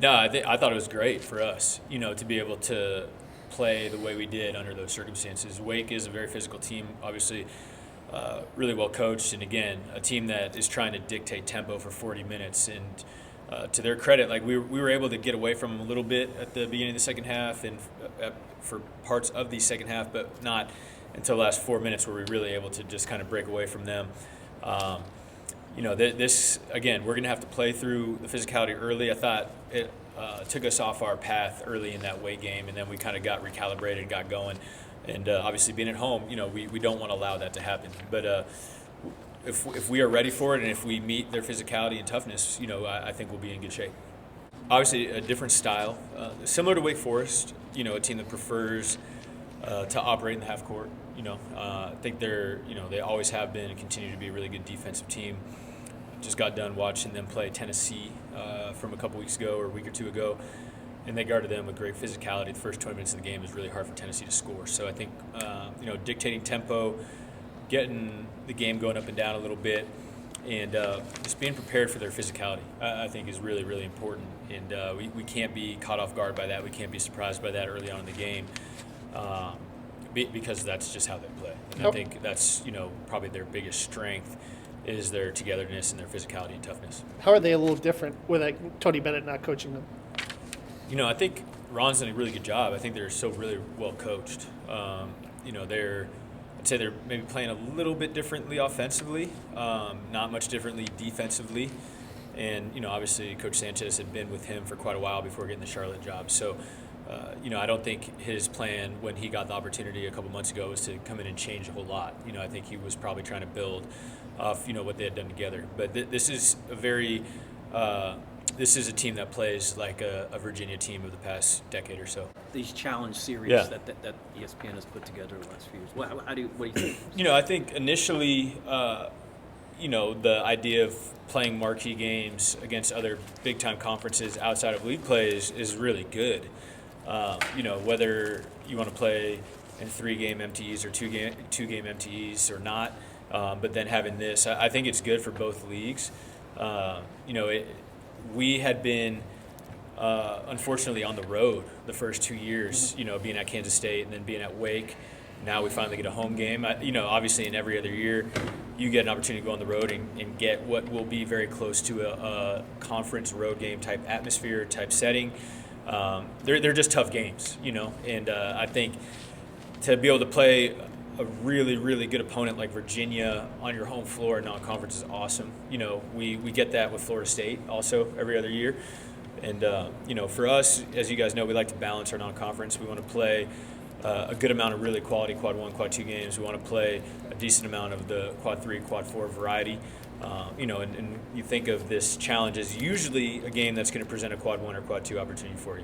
No, I thought it was great for us, to be able to play the way we did under those circumstances. Wake is a very physical team, obviously, really well coached, and again, a team that is trying to dictate tempo for 40 minutes. And to their credit, like we were able to get away from them a little bit at the beginning of the second half and for parts of the second half, but not until the last 4 minutes were we really able to just kind of break away from them. This again, we're going to have to play through the physicality early. I thought it took us off our path early in that Wake game, and then we kind of got recalibrated and got going. And obviously, being at home, we don't want to allow that to happen. But if we are ready for it, and if we meet their physicality and toughness, I think we'll be in good shape. Obviously, a different style, similar to Wake Forest. A team that prefers to operate in the half court. I think they always have been and continue to be a really good defensive team. Just got done watching them play Tennessee from a couple weeks ago or a week or two ago, and they guarded them with great physicality. The first 20 minutes of the game was really hard for Tennessee to score. So I think dictating tempo, getting the game going up and down a little bit, and just being prepared for their physicality, I think is really, really important. And we can't be caught off guard by that. We can't be surprised by that early on in the game. Because that's just how they play. And I think that's, probably their biggest strength is their togetherness and their phicality and toughness. How are they a little different with Tony Bennett not coaching them? I think Ron's done a really good job. I think they're so really well coached. I'd say they're maybe playing a little bit differently offensively, not much differently defensively. And, obviously Coach Sanchez had been with him for quite a while before getting the Charlotte job. So, I don't think his plan when he got the opportunity a couple months ago was to come in and change a whole lot. I think he was probably trying to build off, what they had done together. But this is a team that plays like a Virginia team of the past decade or so. These challenge series that ESPN has put together the last few years. What do you think? I think initially, the idea of playing marquee games against other big-time conferences outside of league play is really good. Whether you want to play in 3-game MTEs or 2-game MTEs or not, but then having this, I think it's good for both leagues. We had been unfortunately on the road the first 2 years, being at Kansas State and then being at Wake. Now we finally get a home game. Obviously in every other year you get an opportunity to go on the road and get what will be very close to a conference road game type atmosphere, type setting. They're just tough games, and I think to be able to play a really, really good opponent like Virginia on your home floor in non-conference is awesome. We get that with Florida State also every other year. And, for us, as you guys know, we like to balance our non-conference. We want to play a good amount of really quality quad 1, quad 2 games. We want to play a decent amount of the quad 3, quad 4 variety. And you think of this challenge as usually a game that's going to present a quad 1 or quad 2 opportunity for you.